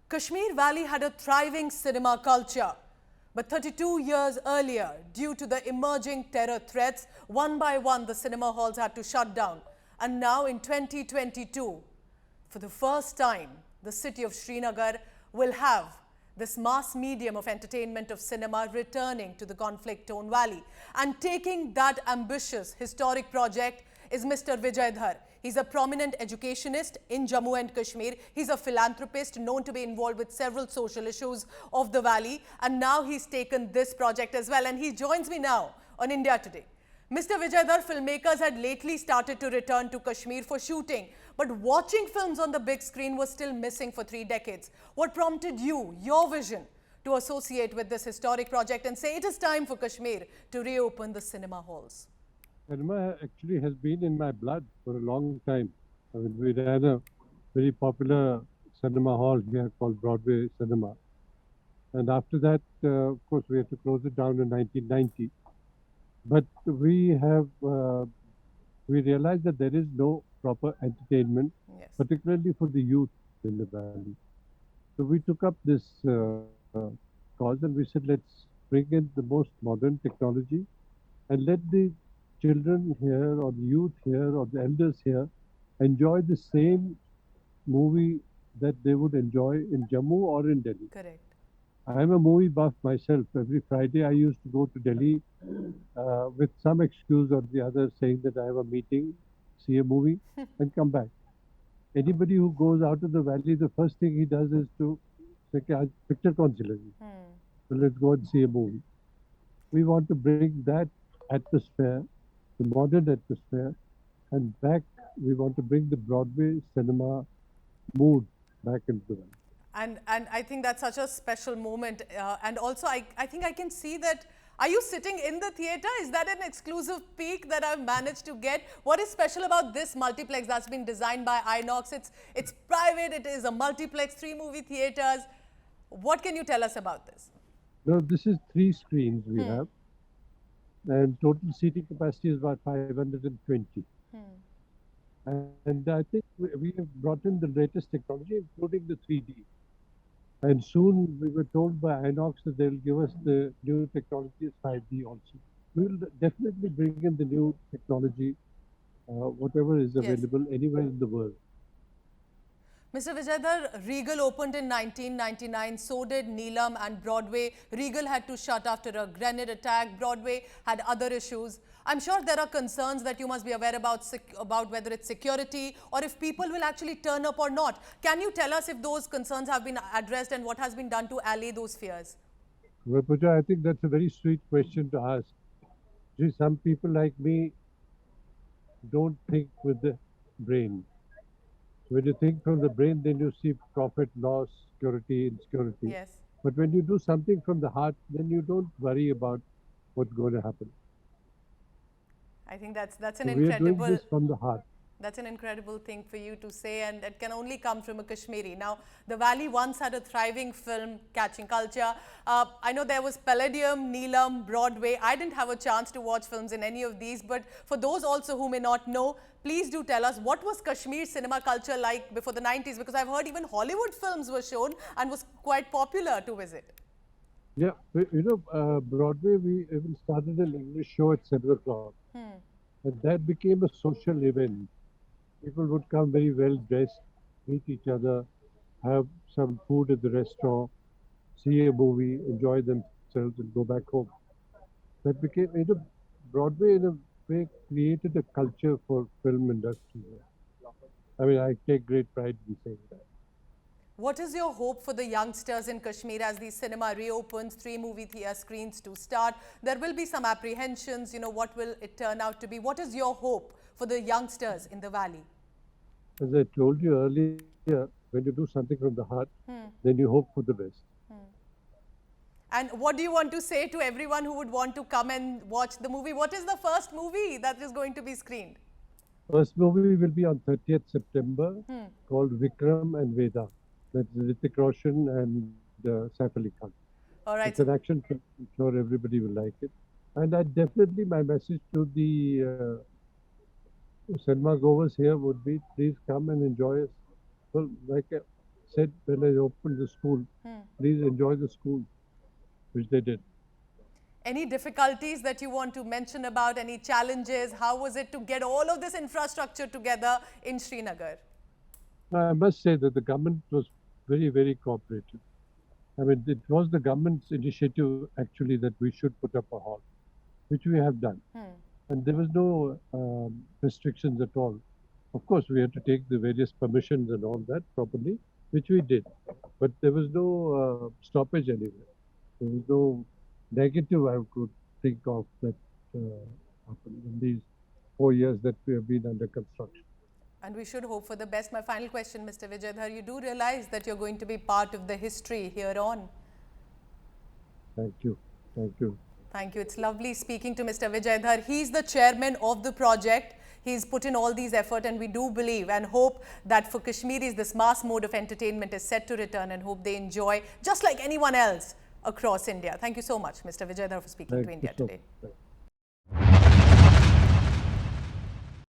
Kashmir Valley had a thriving cinema culture. But 32 years earlier, due to the emerging terror threats, one by one the cinema halls had to shut down. And now in 2022, for the first time, the city of Srinagar will have this mass medium of entertainment of cinema returning to the conflict-torn valley. And taking that ambitious historic project is Mr. Vijay Dhar. He's a prominent educationist in Jammu and Kashmir. He's a philanthropist known to be involved with several social issues of the valley. And now he's taken this project as well. And he joins me now on India Today. Mr. Vijay Dhar, filmmakers had lately started to return to Kashmir for shooting. But watching films on the big screen was still missing for 3 decades. What prompted you, your vision, to associate with this historic project and say it is time for Kashmir to reopen the cinema halls? Cinema actually has been in my blood for a long time. I mean, we ran a very popular cinema hall here called Broadway Cinema. And after that, of course, we had to close it down in 1990. But we realized that there is no proper entertainment, Yes. particularly for the youth in the valley. So we took up this cause and we said, let's bring in the most modern technology and let the children here or the youth here or the elders here enjoy the same movie that they would enjoy in Jammu or in Delhi. Correct. I'm a movie buff myself. Every Friday I used to go to Delhi with some excuse or the other saying that I have a meeting, see a movie and come back. Anybody who goes out of the valley, the first thing he does is to say, "Aaj picture kaun si lagi?" So let's go and see a movie. We want to bring that atmosphere, the modern atmosphere, and back we want to bring the Broadway cinema mood back into the valley. And I think that's such a special moment. And also, I think I can see that. Are you sitting in the theater? Is that an exclusive peek that I've managed to get? What is special about this multiplex that's been designed by Inox? It's private. It is a multiplex, 3 movie theaters. What can you tell us about this? Now, this is 3 screens we have, and total seating capacity is about 520. And I think we have brought in the latest technology, including the 3D. And soon we were told by Inox that they'll give us the new technology, 5D also. We will definitely bring in the new technology, whatever is available anywhere in the world. Mr. Vijay Dhar, Regal opened in 1999, so did Neelam and Broadway. Regal had to shut after a grenade attack. Broadway had other issues. I'm sure there are concerns that you must be aware about whether it's security or if people will actually turn up or not. Can you tell us if those concerns have been addressed and what has been done to allay those fears? Well, Pooja, I think that's a very sweet question to ask. See, some people like me don't think with the brain. When you think from the brain, then you see profit, loss, security, insecurity. Yes. But when you do something from the heart, then you don't worry about what's going to happen. I think that's an So we are incredible... doing this from the heart. That's an incredible thing for you to say, and it can only come from a Kashmiri. Now, the valley once had a thriving film catching culture. I know there was Palladium, Neelam, Broadway. I didn't have a chance to watch films in any of these, but for those also who may not know, please do tell us, what was Kashmir cinema culture like before the 90s? Because I've heard even Hollywood films were shown and was quite popular to visit. Yeah, Broadway, we even started an English show at 7 o'clock. And that became a social event. People would come very well dressed, meet each other, have some food at the restaurant, see a movie, enjoy themselves and go back home. That became, Broadway in a way created a culture for film industry. I mean, I take great pride in saying that. What is your hope for the youngsters in Kashmir as the cinema reopens, 3 movie theatre screens to start? There will be some apprehensions, what will it turn out to be? What is your hope for the youngsters in the valley? As I told you earlier, when you do something from the heart, then you hope for the best. And what do you want to say to everyone who would want to come and watch the movie? What is the first movie that is going to be screened? First movie will be on 30th September called Vikram and Veda. That's Hrithik Roshan and Saif Ali Khan. All right. It's an action film. I'm sure everybody will like it. And my message to the cinema goers here would be, please come and enjoy us. Well, like a said when I opened the school, please enjoy the school, which they did. Any difficulties that you want to mention about, any challenges? How was it to get all of this infrastructure together in Srinagar? I must say that the government was very, very cooperative. I mean, it was the government's initiative actually that we should put up a hall, which we have done. And there was no restrictions at all. Of course, we had to take the various permissions and all that properly, which we did. But there was no stoppage anywhere. There was no negative I could think of that happened in these 4 years that we have been under construction. And we should hope for the best. My final question, Mr. Vijay Dhar, you do realize that you're going to be part of the history here on. Thank you. Thank you. Thank you. It's lovely speaking to Mr. Vijay Dhar. He's the chairman of the project. He's put in all these effort, and we do believe and hope that for Kashmiris, this mass mode of entertainment is set to return, and hope they enjoy just like anyone else across India. Thank you so much, Mr. Vijay Dhar, for speaking to India today.